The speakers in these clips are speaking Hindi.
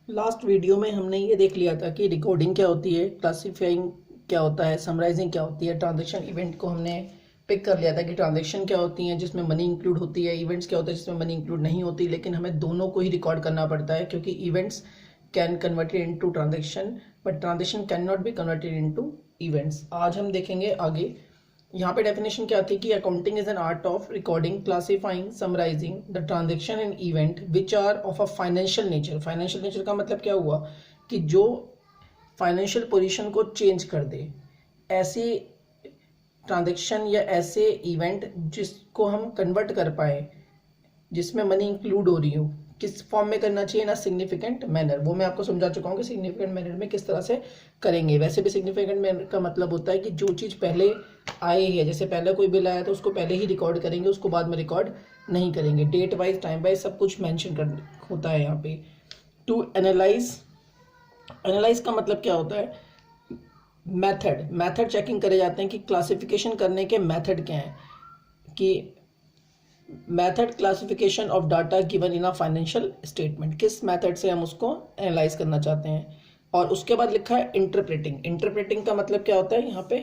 लास्ट वीडियो में हमने ये देख लिया था कि रिकॉर्डिंग क्या होती है, क्लासिफाइंग क्या होता है, समराइजिंग क्या होती है, ट्रांजैक्शन इवेंट को हमने पिक कर लिया था कि ट्रांजैक्शन क्या होती है जिसमें मनी इंक्लूड होती है, इवेंट्स क्या होता है जिसमें मनी इंक्लूड नहीं होती। लेकिन हमें दोनों को ही रिकॉर्ड करना पड़ता है क्योंकि events can converted into transaction but transaction can not be converted into events. आज हम देखेंगे आगे। यहाँ पे डेफिनेशन क्या थी कि accounting is an art of recording, classifying, summarising the transaction and event which are of a financial nature. Financial nature का मतलब क्या हुआ कि जो फाइनेंशियल पोजीशन को चेंज कर दे, ऐसी ट्रांजेक्शन या ऐसे इवेंट जिसको हम कन्वर्ट कर पाए, जिसमें मनी इंक्लूड हो रही हो। किस फॉर्म में करना चाहिए ना, सिग्निफिकेंट मैनर। वो मैं आपको समझा चुका हूँ कि सिग्निफिकेंट मैनर में किस तरह से करेंगे। वैसे भी सिग्निफिकेंट मैनर का मतलब होता है कि जो चीज़ पहले आए है, जैसे पहले कोई बिल आया तो उसको पहले ही रिकॉर्ड करेंगे, उसको बाद में रिकॉर्ड नहीं करेंगे। डेट वाइज, टाइम वाइज सब कुछ मेंशन कर होता है यहाँ पे। टू एनालाइज, एनालाइज का मतलब क्या होता है, मेथड चेकिंग करे जाते हैं कि क्लासिफिकेशन करने के मेथड क्या हैं, कि method classification of data given in a financial statement, किस मेथड से हम उसको एनालाइज करना चाहते हैं। और उसके बाद लिखा है इंटरप्रेटिंग। इंटरप्रेटिंग का मतलब क्या होता है यहाँ पे,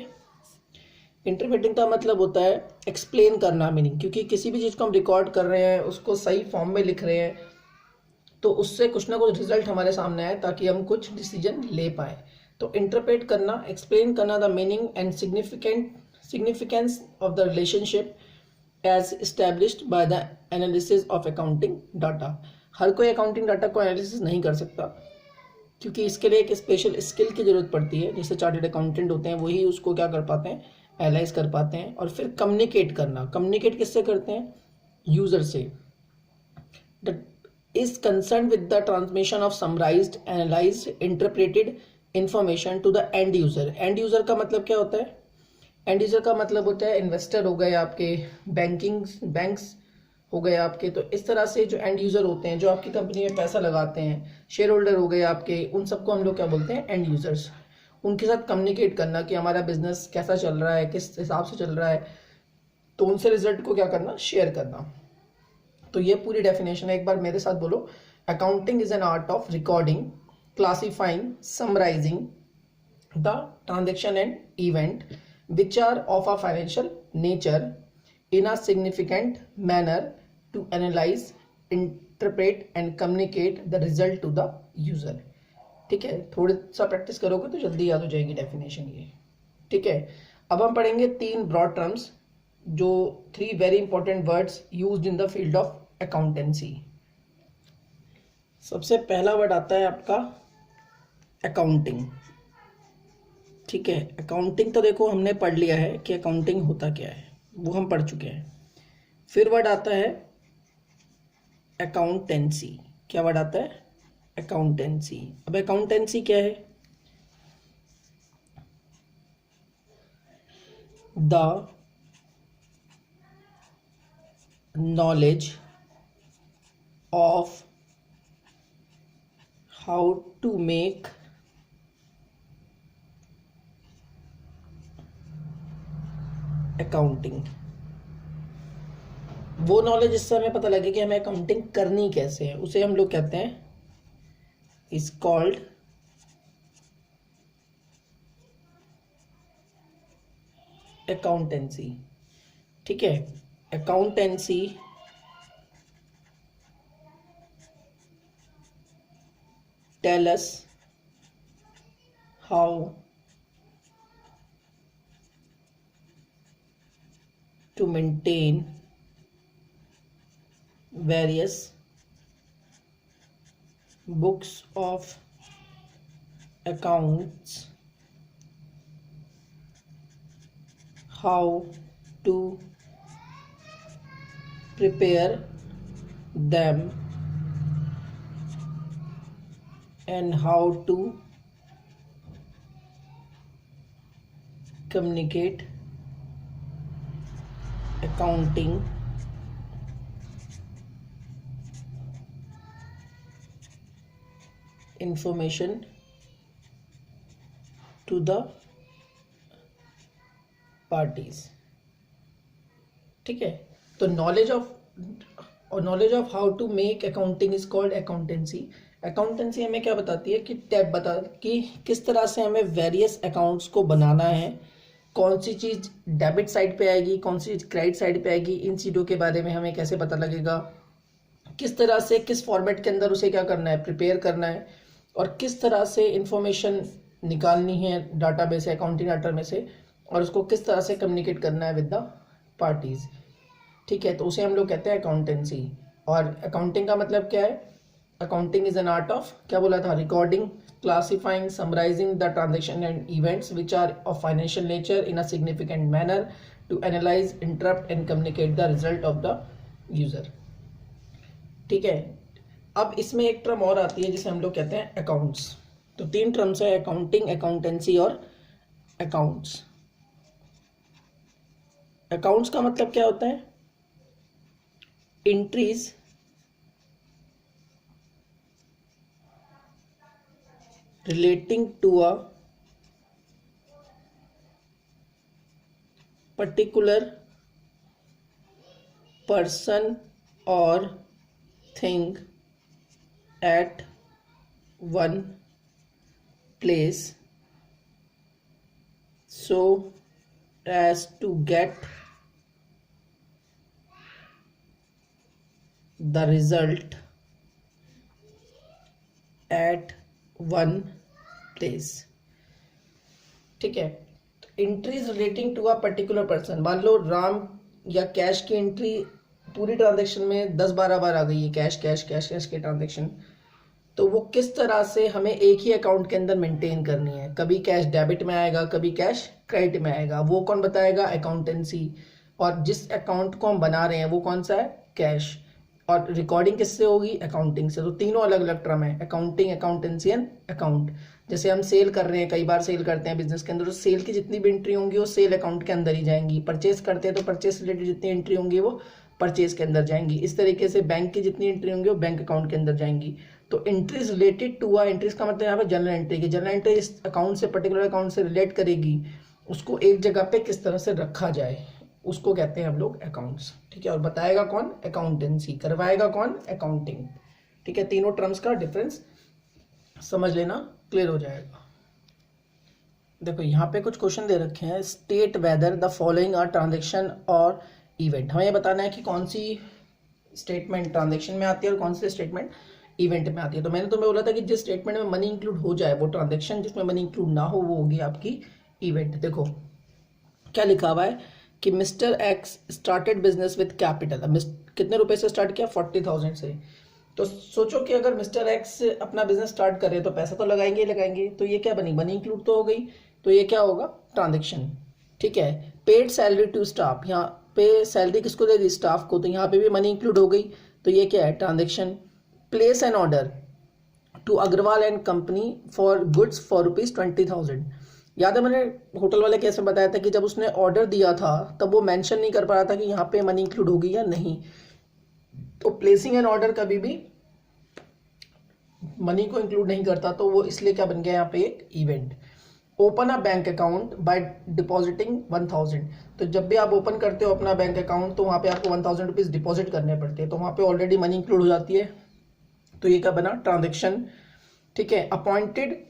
इंटरप्रेटिंग का मतलब होता है एक्सप्लेन करना, मीनिंग, क्योंकि किसी भी चीज़ को हम रिकॉर्ड कर रहे हैं, उसको सही फॉर्म में लिख रहे हैं, तो उससे कुछ ना कुछ रिजल्ट हमारे सामने आए ताकि हम कुछ डिसीजन ले पाए। तो इंटरप्रेट करना, एक्सप्लेन करना the meaning and significance of the relationship as established by the analysis of accounting data. हर कोई अकाउंटिंग डाटा को एनालिसिस नहीं कर सकता क्योंकि इसके लिए एक स्पेशल स्किल की जरूरत पड़ती है। जैसे चार्टर्ड अकाउंटेंट होते हैं, वही उसको क्या कर पाते हैं, एनालाइज कर पाते हैं। और फिर कम्युनिकेट करना, कम्युनिकेट किससे करते हैं, यूजर से। is concerned with the transmission of summarized, analyzed, interpreted information to the end user। end user का मतलब क्या होता है, एंड यूजर का मतलब होता है इन्वेस्टर हो गए आपके, बैंक्स हो गए आपके। तो इस तरह से जो एंड यूजर होते हैं, जो आपकी कंपनी में पैसा लगाते हैं, शेयर होल्डर हो गए आपके, उन सबको हम लोग क्या बोलते हैं, एंड यूजर्स। उनके साथ कम्युनिकेट करना कि हमारा बिजनेस कैसा चल रहा है, किस हिसाब से चल रहा है, तो उनसे रिजल्ट को क्या करना, शेयर करना। तो ये पूरी डेफिनेशन है, एक बार मेरे साथ बोलो। Accounting is an art of recording, classifying, summarising the transaction and event which are of a financial nature in a significant manner to analyze, interpret and communicate the result to the user। ठीक है, थोड़ा सा प्रैक्टिस करोगे तो जल्दी याद हो जाएगी डेफिनेशन ये। ठीक है, अब हम पढ़ेंगे तीन ब्रॉड टर्म्स, जो three very important words used in the field of accountancy. सबसे पहला वर्ड आता है आपका अकाउंटिंग। ठीक है, अकाउंटिंग तो देखो हमने पढ़ लिया है कि अकाउंटिंग होता क्या है, वो हम पढ़ चुके हैं। फिर वर्ड आता है अकाउंटेंसी। क्या वर्ड आता है, अकाउंटेंसी। अब अकाउंटेंसी क्या है, the knowledge of how to make accounting. वो नॉलेज जिससे हमें पता लगे कि हमें अकाउंटिंग करनी कैसे है, उसे हम लोग कहते हैं, इज कॉल्ड अकाउंटेंसी। ठीक है, accountancy tell us how to maintain various books of accounts, how to prepare them and how to communicate accounting information to the parties। ठीक है, तो knowledge of how to make accounting is called accountancy. Accountancy हमें क्या बताती है कि टैब बता कि किस तरह से हमें वेरियस अकाउंट्स को बनाना है, कौन सी चीज़ डेबिट साइड पे आएगी, कौन सी चीज़ क्रेडिट साइड पे आएगी, इन चीज़ों के बारे में हमें कैसे पता लगेगा, किस तरह से किस फॉर्मेट के अंदर उसे क्या करना है, प्रिपेयर करना है, और किस तरह से इंफॉर्मेशन निकालनी है डाटाबेस से, अकाउंटिंग डाटा में से, और उसको किस तरह से कम्युनिकेट करना है विद द पार्टीज। ठीक है, तो उसे हम लोग कहते हैं अकाउंटेंसी। और अकाउंटिंग का मतलब क्या है? Accounting is an art of, क्या बोला था, recording, classifying, summarising the transaction and events which are of financial nature in a significant manner to analyse, interpret and communicate the result of the user. ठीक है, अब इसमें एक टर्म और आती है जिसे हम लोग कहते हैं अकाउंट्स। तो 3 टर्म्स है, अकाउंटिंग, अकाउंटेंसी और अकाउंट्स। अकाउंट्स का मतलब क्या होता है? Entries relating to a particular person और thing at one place so as to get the result at one place। ठीक है, entries relating to a particular person, मान लो राम या कैश की एंट्री पूरी ट्रांजैक्शन में 10-12 बार आ गई है, कैश कैश कैश कैश के ट्रांजैक्शन, तो वो किस तरह से हमें एक ही अकाउंट के अंदर मेंटेन करनी है। कभी कैश डेबिट में आएगा, कभी कैश क्रेडिट में आएगा, वो कौन बताएगा? अकाउंटेंसी। और जिस अकाउंट को हम बना रहे हैं वो कौन सा है? कैश। और रिकॉर्डिंग किससे होगी? अकाउंटिंग से। तो तीनों अलग अलग टर्म है, अकाउंटिंग, अकाउंटेंसी एंड अकाउंट। जैसे हम सेल कर रहे हैं, कई बार सेल करते हैं बिजनेस के अंदर, तो सेल की जितनी भी एंट्री होंगी वो सेल अकाउंट के अंदर ही जाएंगी। परचेस करते हैं तो परचेस रिलेटेड जितनी एंट्री होंगी वो परचेज के अंदर जाएंगी। इस तरीके से बैंक की जितनी एंट्री होंगी वो बैंक अकाउंट के अंदर जाएंगी। तो entries related to uh, entries का मतलब यहाँ पे जनरल एंट्री की, जनरल एंट्री इस अकाउंट से, पर्टिकुलर अकाउंट से रिलेट करेगी, उसको एक जगह पे किस तरह से रखा जाए, उसको कहते हैं हम लोग अकाउंट्स। ठीक है, और बताएगा कौन? अकाउंटेंसी। करवाएगा कौन? अकाउंटिंग। ठीक है, तीनों टर्म्स का डिफरेंस समझ लेना, क्लियर हो जाएगा। देखो यहाँ पे कुछ क्वेश्चन दे रखे हैं, state whether the following are transaction और इवेंट। हमें ये बताना है कि कौन सी स्टेटमेंट ट्रांजेक्शन में आती है और कौन सी स्टेटमेंट इवेंट में आती है। तो मैंने तुम्हें बोला था कि जिस स्टेटमेंट में मनी इंक्लूड हो जाए वो ट्रांजेक्शन, जिसमें मनी इंक्लूड ना हो वो होगी आपकी इवेंट। देखो क्या लिखा हुआ है कि mister x started business with capital. कितने रुपए से स्टार्ट किया? 40,000 से। तो सोचो कि अगर मिस्टर एक्स अपना बिजनेस स्टार्ट करे तो पैसा तो लगाएंगे ही लगाएंगे, तो ये क्या बनी? मनी इंक्लूड तो हो गई, तो ये क्या होगा? ट्रांजेक्शन। ठीक है, पेड सैलरी टू स्टाफ, यहाँ पे सैलरी किसको दे दी? स्टाफ को, तो यहाँ पे भी मनी इंक्लूड हो गई, तो ये क्या है? Transaction. Place an order to Agarwal and company for goods for ₹20,000। याद है मैंने होटल वाले कैसे बताया था कि जब उसने ऑर्डर दिया था तब वो मेंशन नहीं कर पा रहा था कि यहाँ पे मनी इंक्लूड होगी या नहीं। तो प्लेसिंग एन ऑर्डर कभी भी मनी को इंक्लूड नहीं करता, तो वो इसलिए क्या बन गया यहाँ पे? एक event. Open a bank account by depositing 1,000। तो जब भी आप ओपन करते हो अपना बैंक अकाउंट तो वहाँ पे आपको 1,000 रुपीज़ डिपॉजिट करने पड़ते हैं, तो वहाँ पे ऑलरेडी मनी इंक्लूड हो जाती है, तो ये क्या बना? ट्रांजेक्शन। ठीक है, appointed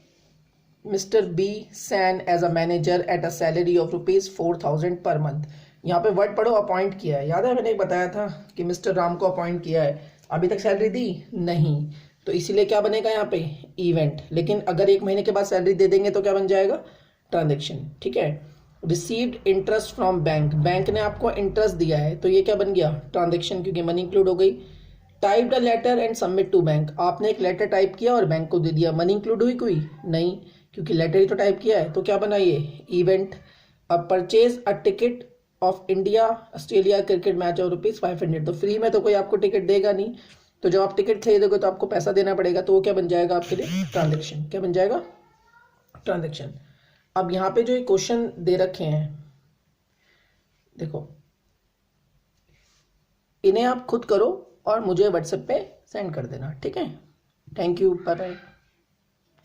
mister B Sen as a manager at a salary of ₹4,000 पर मंथ। यहाँ पे वर्ड पढ़ो, अपॉइंट किया है। याद है मैंने बताया था कि मिस्टर राम को अपॉइंट किया है, अभी तक सैलरी दी नहीं, तो इसीलिए क्या बनेगा यहाँ पे? इवेंट। लेकिन अगर 1 महीने के बाद सैलरी दे देंगे तो क्या बन जाएगा? ट्रांजेक्शन। ठीक है, received interest from bank, bank ने आपको इंटरेस्ट दिया है, तो ये क्या बन गया? ट्रांजेक्शन, क्योंकि मनी इंक्लूड हो गई। Typed a letter and submit to bank, आपने एक लेटर टाइप किया और बैंक को दे दिया, मनी इंक्लूड हुई कोई? नहीं, क्योंकि लेटर ही तो टाइप किया है, तो क्या बना? ये इवेंट। अब purchase a ticket of India Australia cricket match of ₹500, तो फ्री में तो कोई आपको टिकट देगा नहीं, तो जब आप टिकट खरीदोगे तो आपको पैसा देना पड़ेगा, तो वो क्या बन जाएगा आपके लिए? ट्रांजेक्शन। क्या बन जाएगा? ट्रांजेक्शन। अब यहाँ पे जो ये क्वेश्चन दे रखे हैं, देखो इन्हें आप खुद करो और मुझे व्हाट्सएप पे सेंड कर देना। ठीक है, थैंक यू, बाय बाय।